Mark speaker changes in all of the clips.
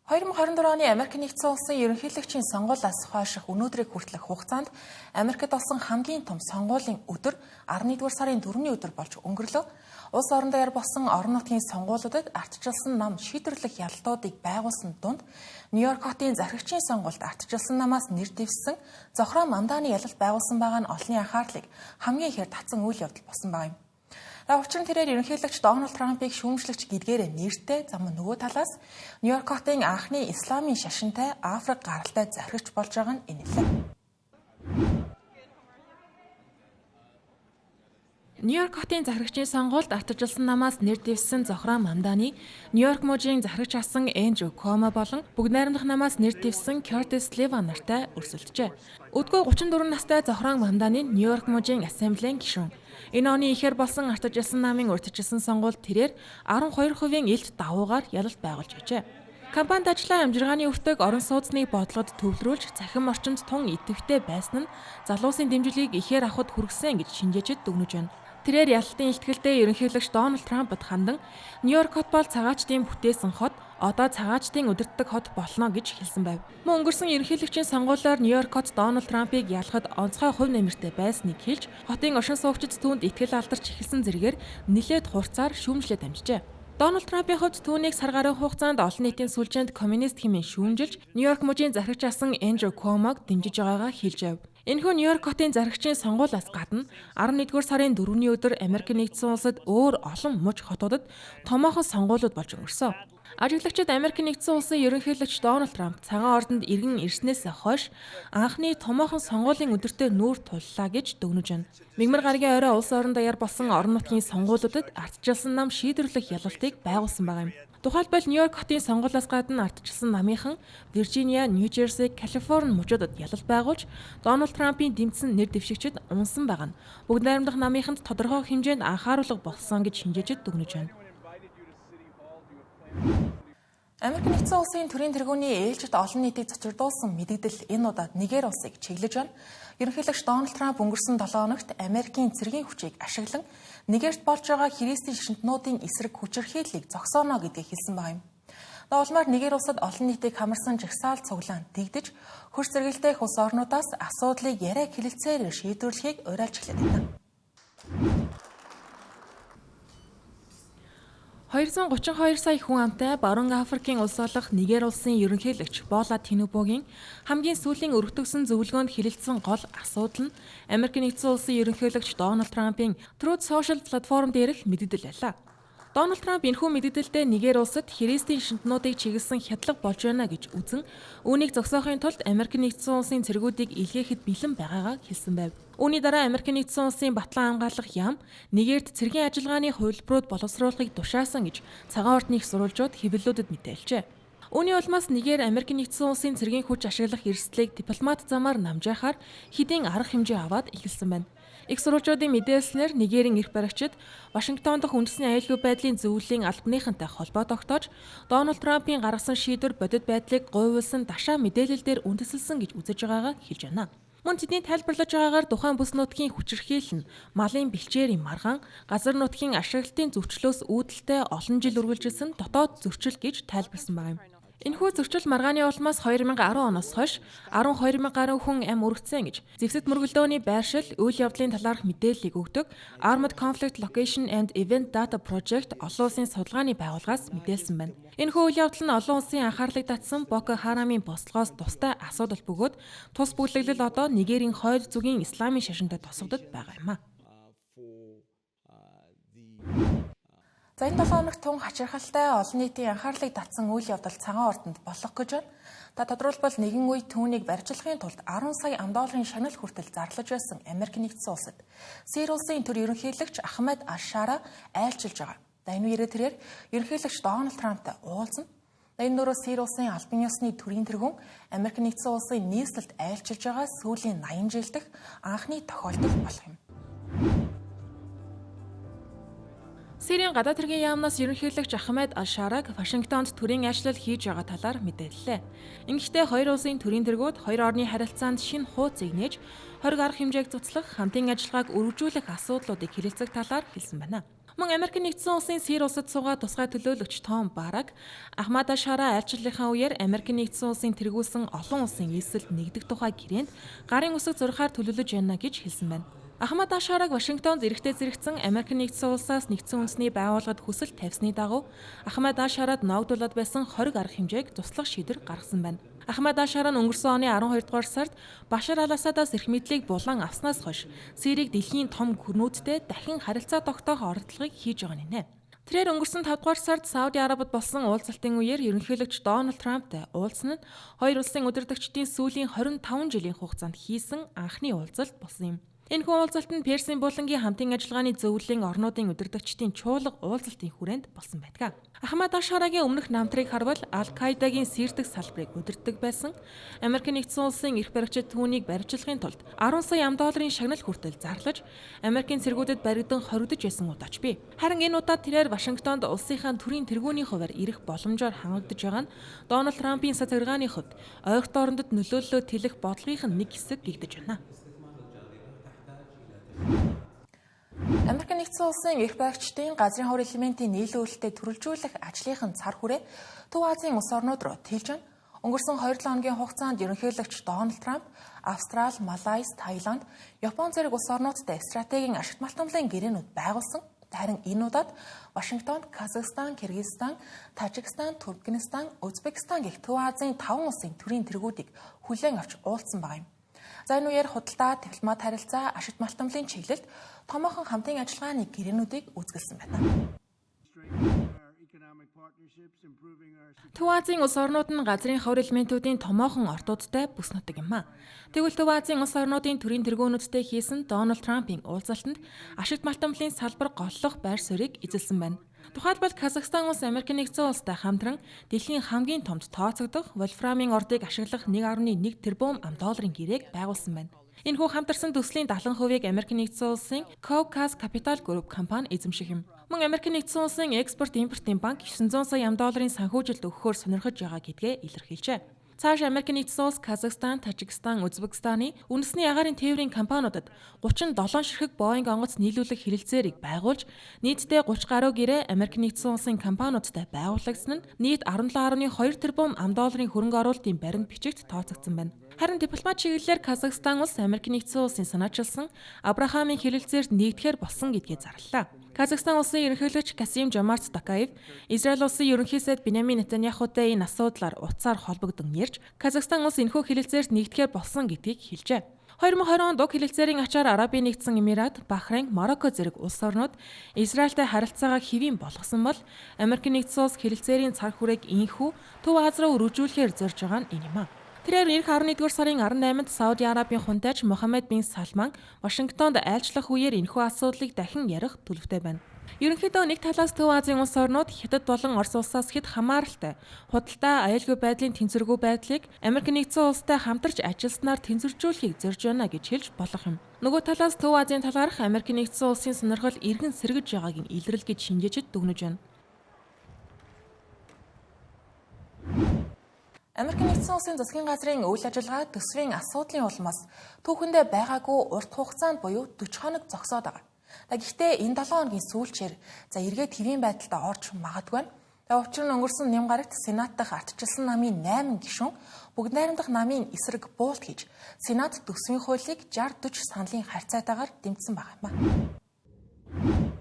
Speaker 1: 2024 оны Америк нэгдсэн улсын ерөнхийлөгчийн сонгуулиас хойших өнөөдрийг хүртэлх хугацаанд Америкт болсон хамгийн том сонгуулийн өдөр 11-р сарын 4-ний өдөр болж өнгөрлөө. Улс орон дээр болсон орон нутгийн сонгуулиудад ардчилсан нам шийдвэрлэх ялалтуудыг байгуулсан дунд Нью-Йорк хотын захирагчийн сонгуульд ардчилсан намаас нэр дэвссэн Зохроо Мамданы ялалт байгуулсан байгаа нь олонний анхаарлыг хамгийн ихээр татсан үйл явдал болсон байгаа юм. Учир нь тэрээр ерөнхийлөгч Дональд Трампыг шүүмжлэгч гэдгээрээ нэртэй зам нөгөө талаас Нью-Йорк хотын анхны исламын шашинтай Африк гаралтай захирагч болж байгаа нь инээлээ. Нью-Йорк хотын захирагчийн сонгуульд ардчилсан намаас нэр дэвссэн Зохроо Мамданы, Нью-Йорк мужийн захирагч асан Эндрю Cuomo болон бүгд найрамдах намаас нэр дэвссэн Curtis Sliwa нартай өрсөлдөжээ. Өдгөө 34 настай Зохроо Мамданы Нью-Йорк мужийн ассамблеийн гишүүн. Энэ оны ихэр болсон ардчилсан намын урьдчилсан сонгуульд тэрээр 12% илт давуугаар ялалт байгуулж байжээ. Кампанит ажлаа амжиргааны өртөг орон сууцныг бодлогод төвлөрүүлж цахим орчинд тун идэвхтэй байсан нь залуусын дэмжлэгийг ихээр авахд хүргэсэн гэж шинжээчид дүгнэж байна. Тэрээр ялалтын илтгэлтэй ерөнхийлөгч Дональд Трампд хандан Нью-Йорк хот бол цагаачдын бүтээсэн хот, одоо цагаачдын удирддаг хот болно гэж хэлсэн байв. Мөн өнгөрсөн ерөнхийлөгчийн сонгуулиар Нью-Йорк хот Дональд Трампыг ялахад онцгой хувь нэмэртэй байсныг хэлж, хотын оршин суугчид түүнд итгэл алдарч эхэлсэн зэргээр нэлээд хурцаар шүүмжлээд амжжээ. Дональд Трампын хувьд түүнийг сар гаруй хугацаанд олон нийтийн сүлжээнд коммунист хэмээн шүүмжилж, Нью-Йорк мужийн захирагч асан Эндрю Cuomo-г дэмжиж байгаагаа хэлж байв. Энэхүү Нью-Йорк хотын захирагчийн сонгуулиас гадна 11-р сарын 4-ний өдөр Америк нэгдсэн улсад өөр олон муж хотуудад томоохон сонгуулиуд болж өнгөрсөн. Ажиглагчид Америк нэгдсэн улсын ерөнхийлөгч Дональд Трамп цагаан ордонд иргэн ирснээс хойш анхны томоохон сонгуулийн өдөртөө нүүр туллаа гэж дүгнэж байна. Мигмар гарагийн орой улс орон даяар болсон орон нутгийн сонгуулиудад ардчилсан нам шийдвэрлэх ялалтыг байгуулсан байгаа юм. Тухайлбал Нью-Йорк хотын сонгуулиас гадна ардчилсан намынхан Виржиниа, Нью-Жерси, Калифорни мужуудад ялалт байгуулж Дональд Трампын дэмжсэн нэр дэвшигчид унсан байгаа нь бүгд найрамдах намынханд тодорхой хэмжээнд анхааруулга болсон гэж шинжээчид дүгнэж байна. Америк нэгдсэн улсын төрийн тэргүүний ээлжид олон нийтийг цочирдуулсан мэдэгдэл энэ удаад Нигер улсыг чиглэж байна. Ерөнхийлөгч Дональд Трамп өнгөрсөн 7 хоногт Америкийн цэргийн хүчийг ашиглан Нигерт болж байгаа христийн шашинтнуудын эсрэг хүчирхийллийг зогсооно гэдгийг хэлсэн байна. Доолмаар Нигер улсад олон нийтийг хамарсан жагсаал цуглаан дэгдэж, хөрс зэрэгэлдэх улс орнуудаас асуудлыг яриа хэлэлцээр шийдвэрлэхийг уриалж эхлэв байна. 232 сая хүн амтай Баруун Африкийн улс болох Нигер улсын ерөнхийлөгч Бола Тинубугийн хамгийн сүүлийн өргөтгсөн зөвлөгөөнд хэлэлцсэн гол асуудал нь Америк нэгдсэн улсын ерөнхийлөгч Дональд Трампын Truth Social платформ дээрх мэдэгдэл байлаа. Дональд Трамп энэхүү мэдэгдэлдээ Нигер улсад христийн шашинтнуудыг чиглэсэн хядлага болж байна гэж үзэн, үүнийг зогсоохын тулд Америк нэгдсэн улсын цэргүүдийг илгээхэд бэлэн байгаагаа хэлсэн байв. Үүний дараа Америк нэгдсэн улсын батлан хамгаалах яам Нигерт цэргийн ажиллагааны хувилбарууд боловсруулахыг тушаасан гэж цагаан ордны их сурвалжууд хэвлэлүүдэд мэдээлжээ. Үүний улмаас Нигер Америк нэгдсэн улсын цэргийн хүч ашиглах эрсдлийг дипломат замаар намжаахаар хэдийн арга хэмжээ аваад эхэлсэн байна. Их сурвалжуудын мэдээлснээр Нигерийн эрх баригчид Вашингтон дахь үндэсний аюулгүй байдлын зөвлөлийн албаныхантай холбоо тогтоож, Дональд Трампын гаргасан шийдвэр бодит байдлыг гуйвуулсан дашаа мэдээлэл дээр үндэслэсэн гэж үзэж байгаагаа хэлж байна. Мөн тэдний тайлбарлаж байгаагаар тухайн бүс нутгийн хүчирхийлэл нь малын бэлчээрийн маргаан, газар нутгийн ашиглалтын зөрчлөөс үүдэлтэй олон жил үргэлжилсэн дотоод зөрчил гэж тайлбарласан байна. Энэхүү зөрчил маргааны улмаас 2010 оноос хойш 12,000 гаруй хүн ам өргөцсөн гэж зэвсэг мөргөлдөөний байршил үйл явдлын талаарх мэдээллийг өгдөг Armed Conflict Location and Event Data Project олон улсын судалгааны байгууллагаас мэдээлсэн байна. Энэхүү үйл явдал нь олон улсын анхаарлыг татсан Боко Харамын бослогоос тустай асуудал бөгөөд тус бүлэглэл одоо Нигерийн хойд зүгийн исламын шашинтай тосгодод байгаа юм а. За энэ 7 хоногт тун хачирхалтай олон нийтийн анхаарлыг татсан үйл явдал цагаан ордонд болох гэж байна. Та тодорхойлбол нэгэн үе түүнийг барьжлахын тулд 10 сая $10 шанал хүртэл зарлаж байсан Америк нэгдсэн улсад Сирийн улсын төр ерөнхийлөгч Ахмад Аш-Шара айлчилж байгаа. Энэ үеэр тэрээр ерөнхийлөгч Дональд Трамптай уулзна. Энэ нөрөө Сирийн улсын албан ёсны төрийн тэргүүн Америк нэгдсэн улсын нийслэлд айлчилж байгаа сүүлийн 80 жил дэх анхны тохиолдол болох юм. Сирийн гадаад хэргийн яамнаас ерөнхийлөгч Ахмад Аш-Шараг Вашингтонд төрийн ажил хийж байгаа талаар мэдээллээ. Ингэхдээ хоёр улсын төрийн тэргүүд хоёр орны харилцаанд шинэ хуудсыг нээж, хориг арга хэмжээг цуцлах, хамтын ажиллагааг өргөжүүлэх асуудлуудыг хэлэлцэх талаар хэлсэн байна. Мөн Америк нэгдсэн улсын Сир улсад суугаа тусгай төлөөлөгч Том Барак Ахмадашара айлчлалынхаа үеэр Америк нэгдсэн улсын тэргүүлсэн олон улсын нийслэлд нэгдэх тухай гэрээнд гарын үсэг зурхаар төлөвлөж байна гэж хэлсэн байна. Ахмадашараг Вашингтонд эрэхтэй зэрэгцэн Америк нэгдсэн улсаас нэгдсэн үндэсний байгууллагад хүсэл тавьсны дагуу Ахмадашарад ногдуулаад байсан 20 арга хэмжээг туслах шийдвэр гаргасан байна. Ахмадашара нь өнгөрсөн оны 12 дугаар сард Башар ал-Асадаас эрх мэдлийг булан авснаас хойш Сирийг дэлхийн том гүрнүүдтэй дахин харилцаа тогтоох оролдлогыг хийж байгаа нэ. Тэрээр өнгөрсөн 5 дугаар сард Сауди Арабид болсон уулзалтын үеэр ерөнхийлөгч Дональд Трамптай уулзсан нь хоёр улсын удирдагчдын сүүлийн 25 жилийн хугацаанд хийсэн анхны уулзалт болсон юм. Энэхүү уулзалт нь Персийн булангийн хамтын ажиллагааны зөвлөлийн орнуудын удирдагчдын чуулга уулзалтын хүрээнд болсон байдаг. Ахмадашарагийн өмнөх намтрыг харвал Аль-Каидагийн Сирдэх салбарыг удирддаг байсан Америк нэгдсэн улсын эрх баригчид түүнийг баривчлахын тулд 10 сая $10 шагнал хүртэл зарлаж Америкийн цэргүүдэд баригдан хоригдож байсан удаач бий. Харин энэ удаад тэрээр Вашингтонд улсынхаа төрийн тэргүүний хуваар ирэх боломжоор хангагдж байгаа нь Дональд Трампын сацаргааны хувьд ойрт орондод нөлөөллөө тэлэх бодлогын нэг хэсэг гэгдэж байна. Америк нэгдсэн улсын эрх баригчдын газрын хуур элементийн нийлүүлэлтэд төрөлжүүлэх ажлынхан цар хүрээ Төв Азийн улс орнууд руу тэлж байна. Өнгөрсөн 2-7 хоногийн хугацаанд ерөнхийлөгч Дональд Трамп Австрали, Малайз, Таиланд, Япон зэрэг улс орнуудтай стратегийн ашигт малтамлын гэрээнүүд байгуулсан. Харин энэ удаад Вашингтон, Казахстан, Киргизстан, Тажикстан, Туркменистан, Узбекистан гэх Төв Азийн 5 улсын төрийн тэргүүдийг хүлээн авч уулзсан байгаа юм. За энэ үеэр худалдаа, дипломат харилцаа, ашигт малтамлын чиглэлд томоохон хамтын ажиллагааны гэрээнүүдийг үзгэлсэн байна. Төв Азийн улс орнууд нь газрын ховор элементүүдийн томоохон ордуудтай бүс нутаг юм а. Тэгвэл Төв Азийн улс орнуудын төрийн тэргүүнүүдтэй хийсэн Дональд Трампын уулзалтанд ашигт малтамлын салбар голлох байр суурийг эзэлсэн байна. Тухайлбал Казахстан улс Америк нэгдсэн улстай хамтран дэлхийн хамгийн томд тооцогдох вольфрамын ордыг ашиглах 1.1 тэрбум $10 гэрээг байгуулсан байна. Энэхүү хамтарсан төслийн 70%-ийг Америк нэгдсэн улсын Caucus Capital Group компани эзэмших юм. Мөн Америк нэгдсэн улсын Экспорт-импортын банк $900 сая санхүүжилт өгөхөөр сонирхож байгаа гэдгээ илэрхийлжээ. Цааш Америк нэгдсэн улс, Казахстан, Тажикстан, Узбекистаны үндэсний агаарын тээврийн компаниудад 37 ширхэг Боинг онгоц нийлүүлэх хэрэгцээрийг байгуулж нийтдээ 30 гаруй гэрээ Америк нэгдсэн улсын компаниудтай байгуулагдсан нь нийт $17.2 тэрбум хөрөнгө оруулалтын баримт бичигт тооцогдсон байна. Харин дипломат чиглэлээр Казахстан улс Америк нэгдсэн улсын санаачилсан Абрахамын хэлэлцээрт нэгдэхээр болсон гэдгээ зарлалаа. Казахстан улсын ерөнхийлөгч Касим-Жомарт Токаев Израиль улсын ерөнхий сайд Биньямин Нетаньяхутай энэ асуудлаар утсаар холбогдсон ярьж Казахстан улс энэхүү хэлэлцээрт нэгдэхээр болсон гэдгийг хэлжээ. 2020 онд уг хэлэлцээрийн ачаар Арабын нэгдсэн Эмират, Бахрейн, Марокко зэрэг улс орнууд Израильтай харилцаагаа хэвийн болгосон бол Америк нэгдсэн улс хэлэлцээрийн цар хүрээг инхүү Төв Аз руу өргөжүүлэхээр зорж байгаа нь энэ юм а. Тэрээр эх 11-р сарын 18-нд Сауди Арабын хунтайч Мохаммед бин Салман Вашингтонд айлчлах үеэр энэхүү асуудлыг дахин ярих төлөвтэй байна. Ерөнхийдөө нэг талаас Төв Азийн улс орнууд Хятад болон Орос улсаас хэд хамааралтай худалдаа, аюулгүй байдлын тэнцвэргүй байдлыг Америк нэгдсэн улстай хамтарч ажилласнаар тэнцвэржүүлэхийг зорж байна гэж хэлж болох юм. Нөгөө талаас Төв Азийн талаарх Америк нэгдсэн улсын сонирхол иргэн сэргэж байгааг нь илрэл гэж шинжээчид дүгнэж байна. Америк нэгдсэн улсын засгийн газрын үйл ажиллагаа төсвийн асуудлын улмаас түүхэндээ байгаагүй урт хугацаанд буюу 40 хоног зогсоод байгаа. Гэхдээ энэ 7 хоногийн сүүлчээр эргээд хэвийн байдалд орж магадгүй байна. Учир нь өнгөрсөн нямгарагт Сенат дахь ардчилсан намын 8 гишүүн бүгд найрамдах намын эсрэг буулт хийж Сенат төсвийн хуулийг 60-40 саналын харьцаатайгаар дэмжсэн байгаа юм а.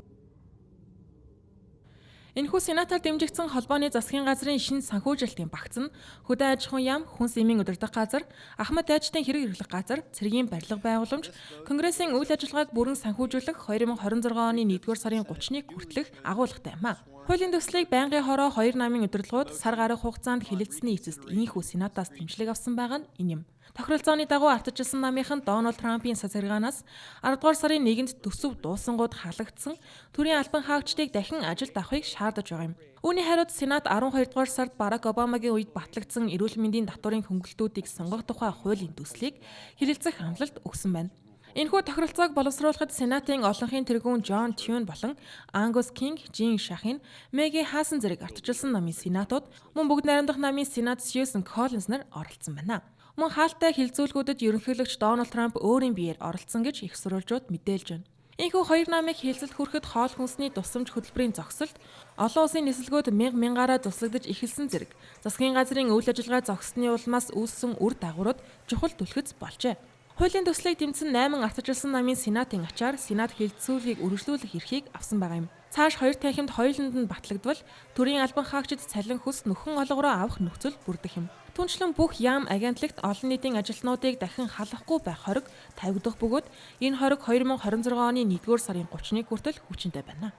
Speaker 1: Энэхүү Сенатаар дэмжигдсэн холбооны засгийн газрын шинэ санхүүжилтийн багц нь хөдөө аж ахуйн яам, хүнс эмийн удирдах газар, ахмад дайчдын хэрэг эрхлэх газар, цэргийн барилга байгууламж, Конгрессийн үйл ажиллагааг бүрэн санхүүжүүлэх 2026 оны 1-р сарын 30-ныг хүртэлх агуулгатай юм а. Хуулийн төслийг байнгын хороо 2 намын удирдлагууд сар гаруй хугацаанд хэлэлцсэний эцэст энэхүү Сенатаас дэмжлэг авсан байгаа нь энэ юм. Тохиролцооны дагуу ардчилсан намынхан Дональд Трампын сацаргаанаас 10-р сарын 1-нд төсөв дуусангууд халагдсан төрийн албан хаагчдыг дахин ажилд авахыг шаардаж байгаа юм. Үүний хариуд Сенат 12-р сард Барак Обамагийн үед батлагдсан эрүүл мэндийн татварын хөнгөлтүүдийг сонгох тухай хуулийн төслийг хэлэлцэх амлалт өгсөн байна. Энэхүү тохиролцоог боловсруулахад Сенатын олонхын тэргүүн Джон Тюн болон Ангус Кинг, Жин Шахин, Меги Хаасан зэрэг ардчилсан намын сенатууд мөн бүгд найрамдах намын сенат Сьюзен Коллинс нар оролцсон байна. Мөн хаалттай хилцүүлгүүдэд ерөнхийлөгч Дональд Трамп өөрийн биеэр оролцсон гэж их сурвалжууд мэдээлж байна. Ийхүү хоёр намыг хийлцэлд хүрэхэд хоол хүнсний тусламж хөтөлбөрийн зогсолт, олон улсын нислэгүүд мянгаараа туслагдаж эхэлсэн зэрэг засгийн газрын үйл ажиллагаа зогссны улмаас үүссэн үр дагаврууд чухал түлхэц болжээ. Хуулийн төслийг дэмжсэн 8 ардчилсан намын сенатын ачаар сенат хэлэлцүүлгийг үргэлжлүүлэх эрхийг авсан байгаа юм. Цааш хоёр танхимд хоёуланд нь батлагдвал төрийн албан хаагчид цалин хүс нөхөн олгороо авах нөхцөл бүрдэх юм. Түүнчлэн бүх яам агентлагт олон нийтийн ажилтнуудыг дахин халахгүй байх хориг тавигдах бөгөөд энэ хориг 2026 оны 1-р сарын 30-ны хүртэл хүчинтэй байна.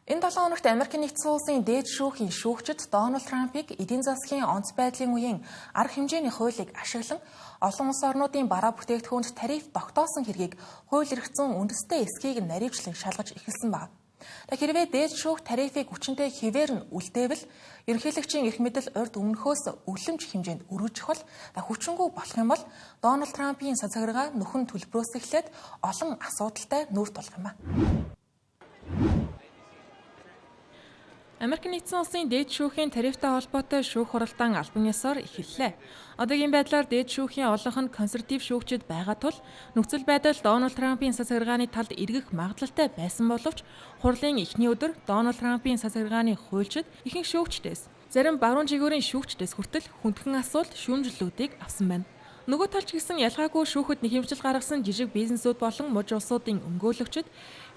Speaker 1: Энэ 7 хоногт Америкийн нэгдсэн улсын дээд шүүхийн шүүгчид Дональд Трампыг эдийн засгийн онц байдлын үеийн арга хэмжээний хуулийг ашиглан олон улс орнуудын бараа бүтээгдэхүүнд тариф тогтоосон хэргийг хууль эрхцэн үндэстэй эсхийг наривчлан шалгаж эхэлсэн байна. Хэрвээ дээд шүүх тарифыг хүчинтэй хэвээр нь үлдээвэл ерөнхийлөгчийн эрх мэдэл урьд өмнөхөөс өлөмж хэмжээнд өргөжих бол хүчингүй болох юм бол Дональд Трампын сацагаргаа нөхөн төлбөрөөс эхлээд олон асуудалтай нүүр тулах юм а. Америкийн нэгдсэн улсын дээд шүүхийн тарифтай холбоотой шүүх хуралдаан албан ёсоор эхэллээ. Одоогийн байдлаар дээд шүүхийн олонх нь консерватив шүүгчид байгаа тул нөхцөл байдал Дональд Трампын сацагаргааны талд эргэх магадлалтай байсан боловч хурлын эхний өдөр Дональд Трампын сацагаргааны хуульчид ихэнх шүүгчдээс зарим баруун жигүүрийн шүүгчдээс хүртэл хүндхэн асуулт шүүмжлэлүүдийг авсан байна. Нөгөө талч гэсэн ялгаагүй шүүхэд нэхэмжил гаргасан жижиг бизнесүүд болон муж улсуудын өмгөөлөгчид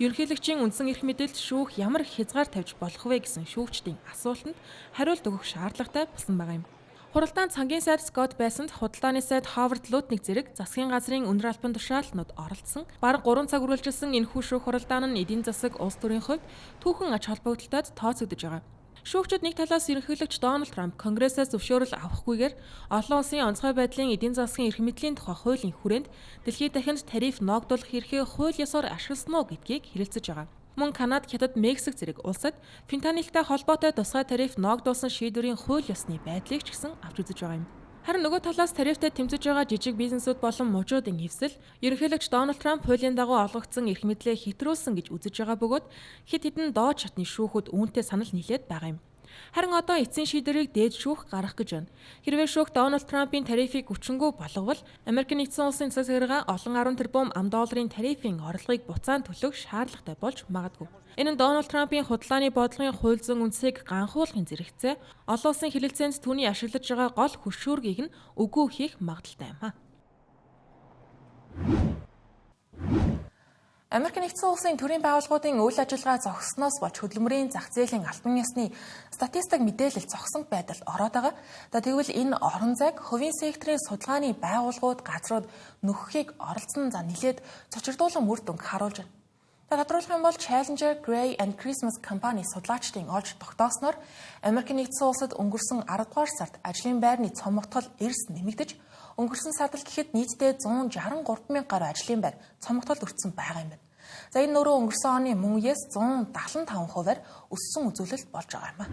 Speaker 1: ерөнхийлөгчийн үндсэн эрх мэдэлд шүүх ямар хязгаар тавьж болох вэ гэсэн шүүгчдийн асуултанд хариулт өгөх шаардлагатай болсон байгаа юм. Хуралдаан цангийн сайд Скотт Бессент, худалдааны сайд Ховард Лутник зэрэг засгийн газрын өндөр албан тушаалтнууд оролцсон. Бараг 3 цаг үргэлжилсэн энэхүү шүүх хуралдаан нь эдийн засаг улс төрийн хувьд түүхэн ач холбогдолтой тооцогдож байгаа. Шүүгчид нэг талаас ерөнхийлөгч Дональд Трамп Конгрессээс зөвшөөрөл авахгүйгээр олон улсын онцгой байдлын эдийн засгийн эрх мэдлийн тухай хуулийн хүрээнд дэлхийд дахинд тариф ногдуулах эрхээ хууль ёсоор ашигласан уу гэдгийг хэлэлцэж байгаа. Мөн Канада, Хятад, Мексик зэрэг улсад фентанилтай холбоотой тусгай тариф ногдуулсан шийдвэрийн хууль ёсны байдлыг ч гэсэн авч үзэж байгаа юм. Харин нөгөө талаас тарифтай тэмцэж байгаа жижиг бизнесүүд болон мужуудын эвсэл ерөнхийлөгч Дональд Трамп хуулийн дагуу олгогдсон эрх мэдлээ хэтрүүлсэн гэж үзэж байгаа бөгөөд хэд хэдэн доод шатны шүүхүүд үүнтэй санал нийлээд байгаа юм. Харин одоо эцсийн шийдвэрийг дээд шүүх гаргах гэж байна. Хэрвээ шүүх Дональд Трампын тарифыг хүчингүй болговол Америкийн нэгдсэн улсын цэцгэрга олон 10 тэрбум $10 тарифын орлогыг буцаан төлөх шаардлагатай болж магадгүй. Энэ нь Дональд Трампын худалдааны бодлогын хууль зүйн үндсийг ганхуулахын зэрэгцээ олон улсын хэлэлцээнд түүний ашиглаж байгаа гол хөшүүргийг нь үгүй хийх магадaltaй юм а. Америкийн нэгдсэн улсын төрийн байгууллагуудын үйл ажиллагаа зогссноос болж хөдөлмөрийн зах зээлийн албан ёсны статистик мэдээлэл зогсон байдалд ороод байгаа. Тэгвэл энэ орон зайг хувийн секторын судалгааны байгууллагууд газрууд нөхөхийг оролцсон нэлээд цочирдуулан үр дүнг харуулж байна. Тодорхойлох юм бол Challenger, Gray and Christmas компани судлаачдын олж тогтоосноор Америкийн нэгдсэн улсад өнгөрсөн 10 дугаар сард ажлын байрны цомогтол эрс нэмэгдэж өнгөрсөн сард л гэхэд нийтдээ 163 мянган гаруй ажлын байр цомогтолд өртсөн байгаа юм байна. За энэ нөрөө өнгөрсөн оны мөн үеэс 175%-аар өссөн үзүүлэлт болж байгаа юм а.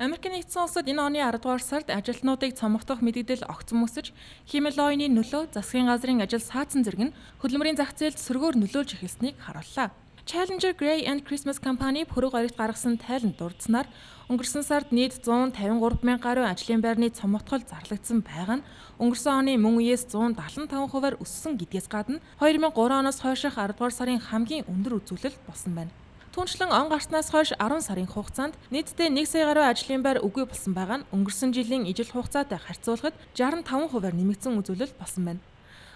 Speaker 1: Америкийн нэгдсэн улсад энэ оны 10 дугаар сард ажилтнуудыг цомогтох мэдэгдэл огцон мөсөж, хэмэл ойны нөлөө, засгийн газрын ажил саацсан зэрэг нь хөдөлмөрийн зах зээлд сөргөөр нөлөөлж эхэлснийг харууллаа. Challenger, Gray and Christmas компани пүрэв гарагт гаргасан тайланд дурдсанаар өнгөрсөн сард нийт 153 мянган гаруй ажлын байрны цомогтгол зарлагдсан байгаа нь өнгөрсөн оны мөн үеэс 175%-аар өссөн гэдгээс гадна 2003 оноос хойших 10 дугаар сарын хамгийн өндөр үзүүлэлт болсон байна. Түүнчлэн он гарснаас хойш 10 сарын хугацаанд нийтдээ 1 сая гаруй ажлын байр үгүй болсон байгаа нь өнгөрсөн жилийн ижил хугацаатай харьцуулахад 65%-аар нэмэгдсэн үзүүлэлт болсон байна.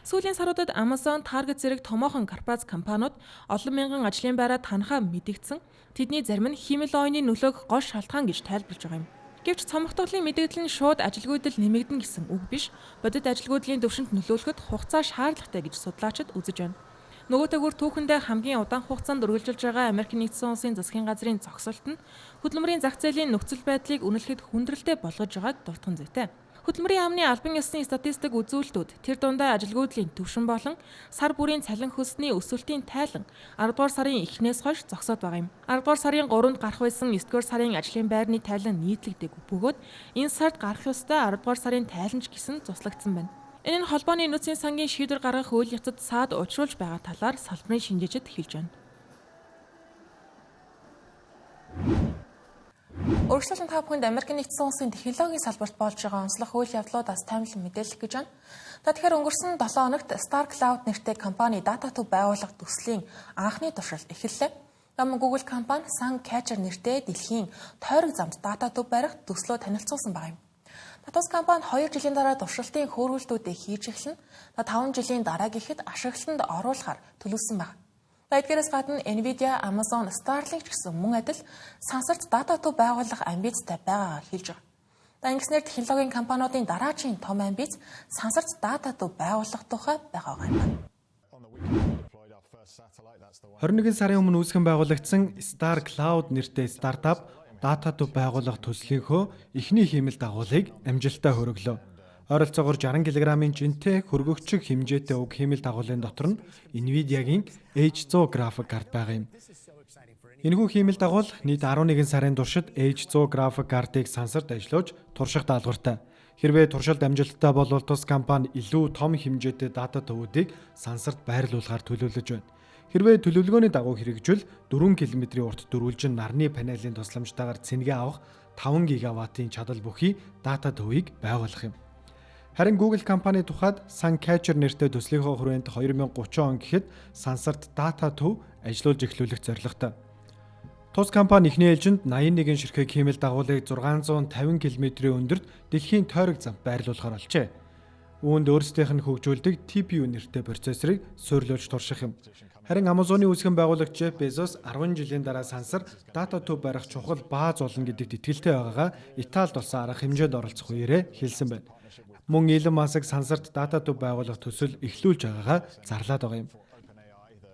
Speaker 1: Сүүлийн саруудад Amazon, Target зэрэг томоохон корпорац компаниуд олон мянган ажлын байраа танахаа мэдэгдсэн. Тэдний зарим нь хэмэл ойны нөлөөг гол шалтгаан гэж тайлбарлаж байгаа юм. Гэвч цомогтголын мэдэгдэл нь шууд ажилгүйдэл нэмэгдэн гэсэн үг биш. Бодит ажилгүйдлийн төвшөнт нөлөөлөхөд хугацаа шаардлагатай гэж судлаачид үзэж байна. Нөгөөтэйгүр түүхэндээ хамгийн удаан хугацаанд үргэлжилж байгаа Америкийн нэгдсэн улсын засгийн газрын зогсолт нь хөдөлмөрийн зах зээлийн нөхцөл байдлыг үнэлэхэд хүндрэлтэй болгож байгааг дурдхан зүйтэй. Хөдөлмөрийн яамны албан ёсны статистик үзүүлэлтүүд тэр дундаа ажилгүйдлийн түвшин болон сар бүрийн цалин хөлсний өсөлтийн тайлан 10 дугаар сарын эхнээс хойш зогсоод байгаа юм. 10 дугаар сарын 3-нд гарах байсан 9 дугаар сарын ажлын байрны тайлан нийтлэгдээгүй бөгөөд энэ сард гарах ёстой 10 дугаар сарын тайланч гэсэн цуслагдсан байна. Энэ нь холбооны нөөцийн сангийн шийдвэр гаргах үйл явцад саад учруулж байгаа талаар салбарын шинжээчид хэлж байна. Өргөжлөлтөнд та бүхэнд Америкийн нэгдсэн улсын технологийн салбарт болж байгаа онцлог үйл явдлуудаас таймлан мэдээлэх гэж байна. Та тэгэхээр өнгөрсөн 7 хоногт Star Cloud нэртэй компани дата төв байгуулах төслийн анхны туршилт эхэллээ. Google компани SunCatcher нэртэй дэлхийн тойрог замд дата төв барих төслөө танилцуулсан байна. Тус компани 2 жилийн дараа туршилтын хөөргөлтүүдийг хийж эхэлнэ. 5 жилийн дараа гэхэд ашиглалтанд оруулахар төлөвлөсөн байна. Эдгээрээс гадна Nvidia, Amazon, Starlink гэсэн мөн адил сансарт дата төв байгуулах амбицтай байгаагаа хэлж байгаа. Ингэснээр технологийн компаниудын дараагийн том амбиц сансарт дата төв байгуулах тухай байгаа юм.
Speaker 2: 21 сарын өмнө үүсгэн байгуулагдсан Star Cloud нэртэй стартап дата төв байгуулах төслийнхөө эхний хиймэл дагуулыг амжилттай хөрөглөө. Ойролцоогоор 60 кг-ийн жинтэй хөргөгчөг хэмжээтэй уг хиймэл дагуулын дотор нь Nvidia-гийн H100 график карт байгаа юм. Энэхүү хиймэл дагуул нийт 11 сарын туршид H100 график картыг сансарт ажиллуулж турших даалгавартай. Хэрвээ туршилт амжилттай болвол тус компани илүү том хэмжээтэй дата төвүүдийг сансарт байрлуулахар төлөвлөж байна. Хэрвээ төлөвлөгөөний дагуу хэрэгжүүл 4 км-ийн урт дөрвөлжин нарны панелийн тусламжтайгаар цэнгээ авах 5 ГВт-ийн чадал бүхий дата төвийг байгуулах юм. Харин Google компани тухайд SunCatcher нэртэй төслийнхөө хүрээнд 2030 он гэхэд сансарт дата төв ажиллуулж эхлүүлэх зорилготой. Тус компани эхний ээлжинд 81 ширхэг хиймэл дагуулыг 650 км-ийн өндөрт дэлхийн тойрог замд байрлуулахар болжээ. Үүнд өөрсдийнх нь хөгжүүлдэг TPU нэртэй процессорыг суйрлуулж турших юм. Харин Amazon-ы үүсгэн байгуулагч Jeff Bezos 10 жилийн дараа сансар дата төв барих чухал бааз болно гэдэгт итгэлтэй байгаагаа Италид болсон арга хэмжээнд оролцох үеэрээ хэлсэн байна. Мөн Elon Musk сансарт дата төв байгуулах төсөл эхлүүлж байгаагаа зарлаад байгаа юм.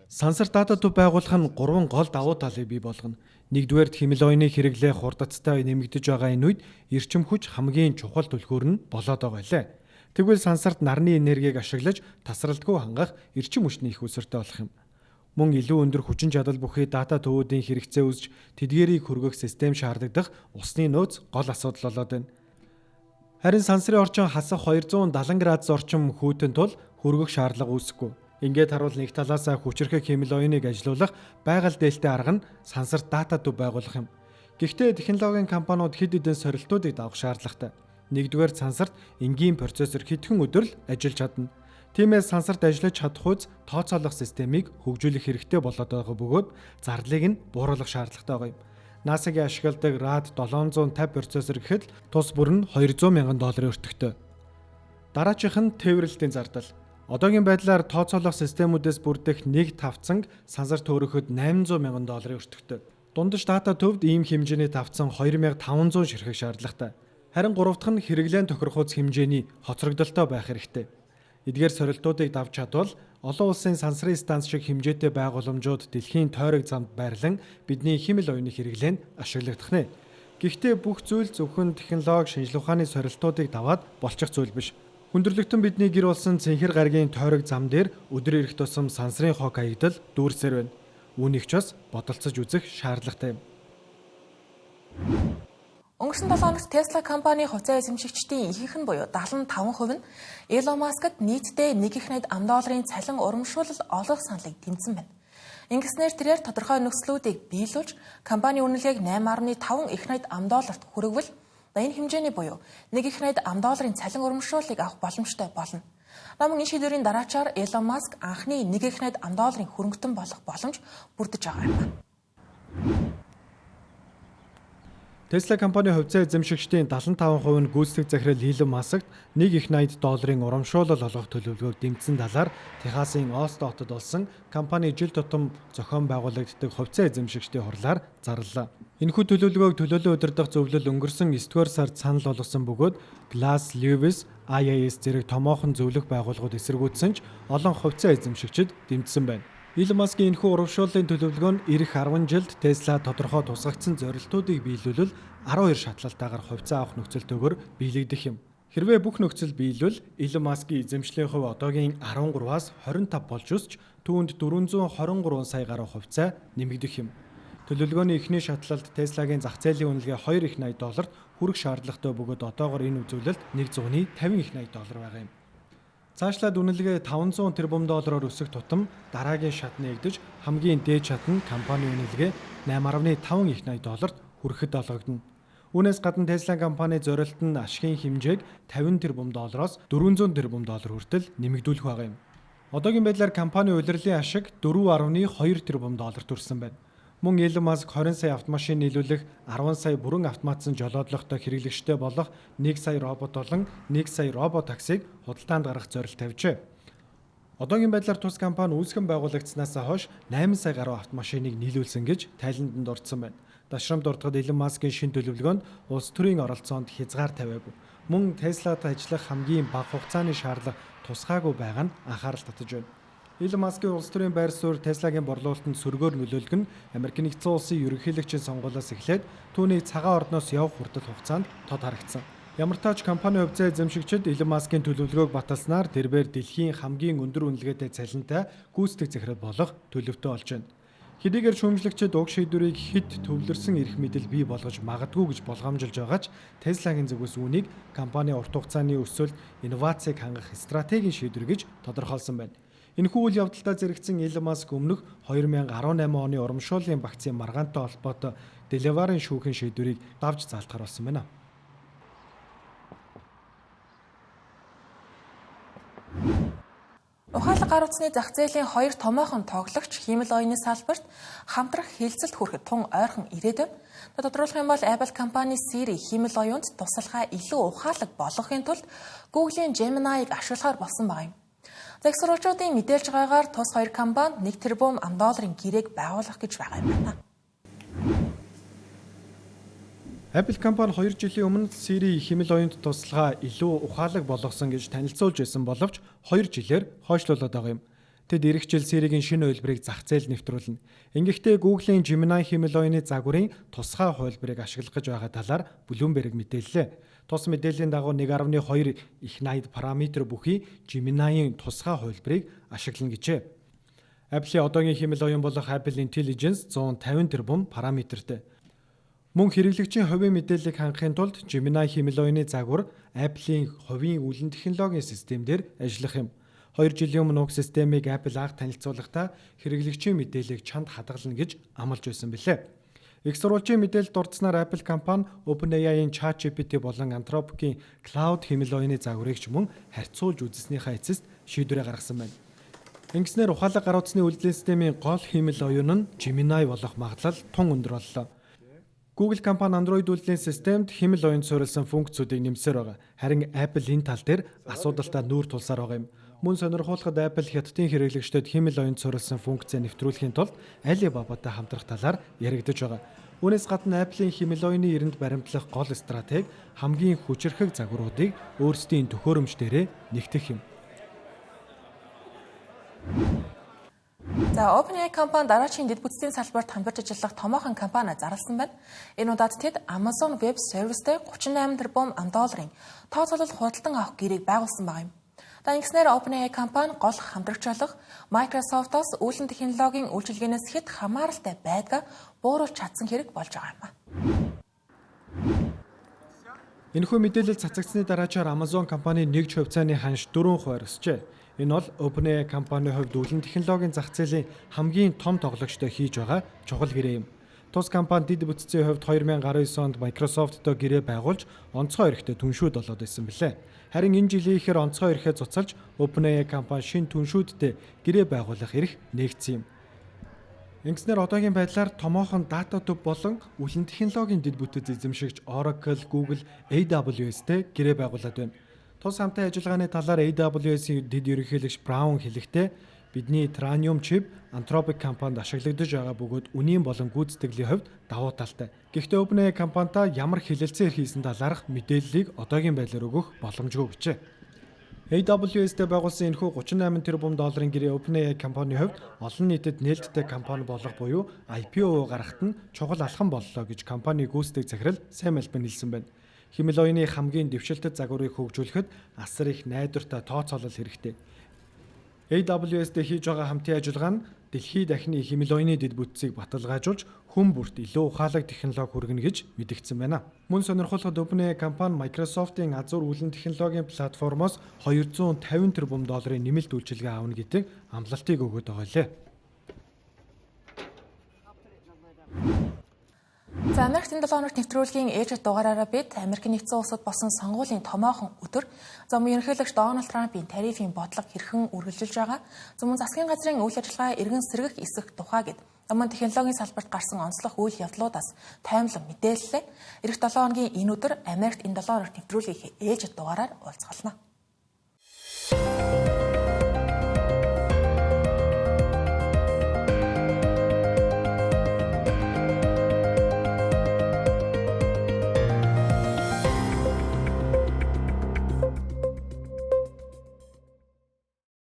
Speaker 2: Сансарт дата төв байгуулах нь 3 гол давуу талыг бий болгоно. Нэгдүгээр хэмэл оюуны хэрэглээ хурдцтай нэмэгдэж байгаа энэ үед эрчим хүч хамгийн чухал түлхүүр нь болоод байгаа лээ. Тэгвэл сансарт нарны энергийг ашиглаж тасралтгүй хангах эрчим хүчний их өсөртэй болох юм. Мөн илүү өндөр хүчин чадал бүхий дата төвүүдийн хэрэгцээ үүсч тэдгээрийг хөргөх систем шаардлагадах усны нөөц гол асуудал болоод байна. Харин сансрын орчин хасах 270 градус орчим хүйтэн тул хөргөх шаардлага үүсэхгүй. Ингээд харуул нэг талаас хүчрхэг хэмэл оюуныг ажилуулах байгаль дээлтэй арга нь сансарт дата төв байгуулах юм. Гэхдээ технологийн компаниуд хэд хэдэн сорилтуудыг давах шаардлагатай. Нэгдүгээр сансарт энгийн процессор хэдхэн өдөр л ажиллаж чадна. Тиймээс сансарт ажиллаж чадах үз тооцоолох системийг хөгжүүлэх хэрэгтэй болоод байгаа бөгөөд зарлыг нь бууруулах шаардлагатай байгаа юм. NASA-гийн ашигладаг RAD 750 процессор гэхэд тус бүр нь $200,000 өртөгтэй. Дараачих нь тээвэрлэлтийн зардал. Одоогийн байдлаар тооцоолох системүүдээс бүрдэх нэг тавцанг сансарт өөрөхөд $800,000 өртөгтэй. Дундаж дата төвд ийм хэмжээний тавцан 2500 ширхэг шаардлагатай. Харин гурав дахь нь хэрэглэн тохирох үз хэмжээний хоцрогдолтой байх хэрэгтэй. Эдгээр сорилтуудыг давж чадвал олон улсын сансрын станц шиг хэмжээтэй байгууламжууд дэлхийн тойрог замд байрлан бидний хэмэл оюуны хэрэглээнд ашиглагдах нэ. Гэхдээ бүх зүйл зөвхөн технологи шинжилгээ ухааны сорилтуудыг даваад болчих зүйл биш. Хүндрэлтэн бидний гэр улсын цэнхэр гаригийн тойрог зам дээр өдөр ирэх тусам сансрын хог хаягдал дүүрсээр байна. Үүнийг ч бас бодолцож үзэх шаардлагатай юм.
Speaker 1: Өнгөрсөн 7 хоногт Tesla компани хувьцаа эзэмшигчдийн ихэнх нь буюу 75% нь Elon Musk-д нийтдээ $1.8 ам цалин урамшуулал олох саналыг тэмцсэн байна. Ингэснээр тэрээр тодорхой нөхцлүүдийг биелүүлж компани үнэлгээг $8.5 ам хүргвэл энэ хэмжээний буюу $1.8 ам цалин урамшууллыг авах боломжтой болно. Намын энэ шийдвэрийн дараачаар Elon Musk анхны $1.8 ам хөрөнгөтөн болох боломж бүрдэж байгаа юм.
Speaker 2: Tesla компани хувьцаа эзэмшигчдийн 75% нь гүйцэтгэх захирал Elon Musk-д $1.8 урамшуулал олгох төлөвлөгөөг дэмжсэн талаар Техасын Остин хотод болсон компани жил тутам зохион байгуулагддаг хувьцаа эзэмшигчдийн хурлаар зарлалаа. Энэхүү төлөвлөгөөг төлөөлөн удирдах зөвлөл өнгөрсөн 9-р сард санал болгосон бөгөөд Glass Lewis, IAS зэрэг томоохон зөвлөх байгууллагууд эсэргүүцсэн ч олон хувьцаа эзэмшигчид дэмжсэн байна. Elon Musk-ийн энэхүү урамшууллын төлөвлөгөө нь ирэх 10 жилд Tesla тодорхой тусгагдсан зорилтуудыг биелүүлэл 12 шатлалтаагаар хувьцаа авах нөхцөлтөөр биелэгдэх юм. Хэрвээ бүх нөхцөл биелвэл Elon Musk-ийн эзэмшлийн хувь одоогийн 13-аас 25 болж өсч түүнд 423 сая гаруй хувьцаа нэмэгдэх юм. Төлөвлөгөөний эхний шатлалд Tesla-гийн зах зээлийн үнэлгээ $2.8 хүрэх шаардлагатай бөгөөд одоогоор энэ үзүүлэлт $150 байгаа юм. Цаашлаад үнэлгээ $500 тэрбум өсөх тутам дараагийн шат нэгдэж хамгийн дээд шат нь компани үнэлгээ $8.5 хүрэхэд олгогдно. Үүнээс гадна Tesla компани зорилт нь ашигын хэмжээг 50 тэрбум доллароос 400 тэрбум доллар хүртэл нэмэгдүүлэх байгаа юм. Одоогийн байдлаар компани улирлын ашиг 4.2 тэрбум доллар төрсөн байна. Мөн Elon Musk 20 сая автомашин нийлүүлэх, 10 сая бүрэн автоматсан жолоодлоготой хэрэглэгчтэй болох 1 сая робот болон 1 сая робот таксиг худалдаанд гаргах зорилт тавьжээ. Одоогийн байдлаар тус компани үүсгэн байгуулагдсанаас хойш 8 сая гаруй автомашиныг нийлүүлсэн гэж тайланданд дурдсан байна. Дашрамд дурдгад Elon Musk-ийн шин төлөвлөгөөнд улс төрийн оролцоонд хязгаар тавиагүй. Мөн Tesla-тай ажиллах хамгийн бага хугацааны шаардлага тусгаагүй байгаа нь анхаарал татаж байна. Elon Musk-ийн улс төрийн байр суурь Tesla-гийн борлуулалтанд сөргөөр нөлөөлөх нь Америк нэгдсэн улсын ерөнхийлөгчийн сонгуулиас эхлээд түүний цагаан ордноос явах хүртэл хугацаанд тод харагдсан. Ямар ч тач компани хувьцаа эзэмшигчид Elon Musk-ийн төлөвлөгөөг баталснаар тэрээр дэлхийн хамгийн өндөр үнэлгээтэй цалинтай гүйцэтгэх захирал болох төлөвтэй болж байна. Хэдийгээр шүүмжлэгчид уг шийдвэрийг хэд төвлөрсөн эрх мэдэл бий болгож магадгүй гэж болгоомжилж байгаа ч Tesla-гийн зүгээс үүнийг компани урт хугацааны өсөлт, инновацийг хангах стратегийн шийдвэр гэж тодорхойлсон байна. Энэхүү үйл явдалтай зэрэгцэн Elon Musk өмнөх 2018 оны урамшууллын багцын маргаантай холбоотой Delaware-ын шүүхийн шийдвэрийг давж заалтахаар болсон байна.
Speaker 1: Ухаалаг гар утасны зах зээлийн хоёр томоохон тоглогч хиймэл оюуны салбарт хамтрах хэлцэлд хүрэхэд тун ойрхон ирээд байна. Тодорхойлох юм бол Apple компани Siri хиймэл оюунд тусалгаа илүү ухаалаг болгохын тулд Google-ийн Gemini-г ашиглахаар болсон байна. Загсруулчдын мэдээлж байгаагаар тус хоёр компани 1 тэрбум $1 гэрээг байгуулах гэж байгаа юм байна.
Speaker 2: Apple компани 2 жилийн өмнө Siri хиймэл оюунд тусалгаа илүү ухаалаг болгосон гэж танилцуулж байсан боловч 2 жилээр хойшлуулад байгаа юм. Тэд эх жил Siri-гийн шинэ хувилбарыг зах зээлд нэвтрүүлнэ. Ингэхдээ Google-ийн Gemini хиймэл оюуны загварын тусгай хувилбарыг ашиглах гэж байгаа талаар Bloomberg мэдээллээ. Тус мэдээллийн дагуу 1.2 их 80 параметр бүхий Gemini-ийн тусгай хувилбарыг ашиглана гэжээ. Apple-ийн одоогийн хиймэл оюун болох Apple Intelligence 150 тэрбум параметртэй. Мөн хэрэглэгчийн хувийн мэдээллийг хангахын тулд Gemini хиймэл оюуны загвар Apple-ийн хувийн үлэн технологийн системээр ажиллах юм. 2 жилийн өмнө уг системийг Apple анх танилцуулахдаа хэрэглэгчийн мэдээллийг чанд хадгална гэж амлаж байсан билээ. Их сурвалжийн мэдээлэлд дурдсанаар Apple компани OpenAI-ийн ChatGPT болон Anthropic-ийн Cloud хиймэл оюуны загварыг ч мөн харьцуулж үзснийхаа эцэст шийдвэрээ гаргасан байна. Ингэснээр ухаалаг гар утасны үйлдвэрлэлийн системийн гол хиймэл оюун нь Gemini болох магадлал тун өндөр боллоо. Google компани Android үйлдвэрлэлийн системд хиймэл оюунд суурилсан функцүүдийг нэмсээр байгаа. Харин Apple энэ тал дээр асуудалтай нүүр тулсаар байгаа юм. Мөн сонирхуулахад Apple хятадын хэрэглэгчдэд хиймэл оюунд суурилсан функцээ нэвтрүүлэхийн тулд Alibaba-тай хамтрах талаар яригдж байгаа. Үүнээс гадна Apple-ийн хиймэл оюуны эрэнд баримтлах гол стратеги хамгийн хүчирхэг загваруудыг өөрсдийн төхөөрөмж дээрээ нэгтгэх юм.
Speaker 1: За OpenAI компани дараачийн дэд бүтцийн салбарт хамтарч ажиллах томоохон компани зарласан байна. Энэ удаад тэд Amazon Web Service-тэй $38 тэрбум $1 тооцоолол худалдан авах гэрийг байгуулсан байгаа юм. Ингэснээр OpenAI компани гол хамтрагч болох Microsoft-оос үүлэн технологийн үйлчилгээнээс хэд хамааралтай байдгаа бууруулж чадсан хэрэг болж байгаа юм.
Speaker 2: Энэхүү мэдээлэл цацагдсны дараачаар Amazon компани нэгж хувьцааны ханш 4% өсжээ. Энэ бол OpenAI компанийн хувьд үүлэн технологийн зах зээлийн хамгийн том тоглогчтой хийж байгаа чухал гэрээ юм. Тус компани дэд бүтцийн хувьд 2019 онд Microsoft-той гэрээ байгуулж онцгой эрхтэй түншүүд болоод байсан билээ. Харин энэ жилийн ихэр онцгой эрхээ цуцалж OpenAI компани шинэ түншүүдтэй гэрээ байгуулах эрх нээгдсэн юм. Ингэснээр одоогийн байдлаар томоохон дата төв болон үүлэн технологийн дэд бүтэц эзэмшигч Oracle, Google, AWS-тэй гэрээ байгуулад байна. Тус хамтын ажиллагааны талаар AWS-ийн дэд ерөнхийлөгч Brown хэлэхдээ бидний Trainium чип Anthropic компанид ашиглагдаж байгаа бөгөөд үнийн болон гүйцэтгэлийн хувьд давуу талтай. Гэхдээ OpenAI компанитай ямар хэлэлцээр хийсэн талаарх мэдээллийг одоогийн байдлаар өгөх боломжгүй гэжээ. AWS-тэй байгуулсан энэхүү $38 тэрбум гэрээ OpenAI компанийн хувьд олон нийтэд нээлттэй компани болох буюу IPO гаргахад нь чухал алхам боллоо гэж компани гүйцэтгэх захирал Sam Altman хэлсэн байна. Хиймэл оюуны хамгийн дэвшилтэт загварыг хөгжүүлэхэд асар их найдвартай тооцоолол хэрэгтэй. AWS-тэй хийж байгаа хамтын ажиллагаа нь дэлхийд дахины хиймэл оюуны дэд бүтцийг баталгаажуулж хүн бүрт илүү ухаалаг технологи хүргэнэ гэж мэдгдсэн байна. Мөн сонирхолтой OpenAI компани Microsoft-ийн азуур үүлэн технологийн платформоос $250 тэрбум нэмэлт үйлчилгээ авна гэдэг амлалтыг өгöd байгаа лээ.
Speaker 1: За Америкт энэ 7 хоногт нэвтрүүлгийн ээжид дугаараараа бид Америкийн нэгдсэн улсад болсон сонгуулийн томоохон өдөр зам ерөнхийлөгч Дональд Трампын тарифын бодлого хэрхэн үргэлжилж байгаа, зам засгийн газрын үйл ажиллагаа эргэн сэргэх эсэх тухай гэд Аман технологийн салбарт гарсан онцлог үйл явдлуудаас таймлан мэдээллээ. Ирэх 7 хоногийн энэ өдөр Америкт энэ 7 хоногт нэвтрүүлгийн ээжид дугаараар уулзгална.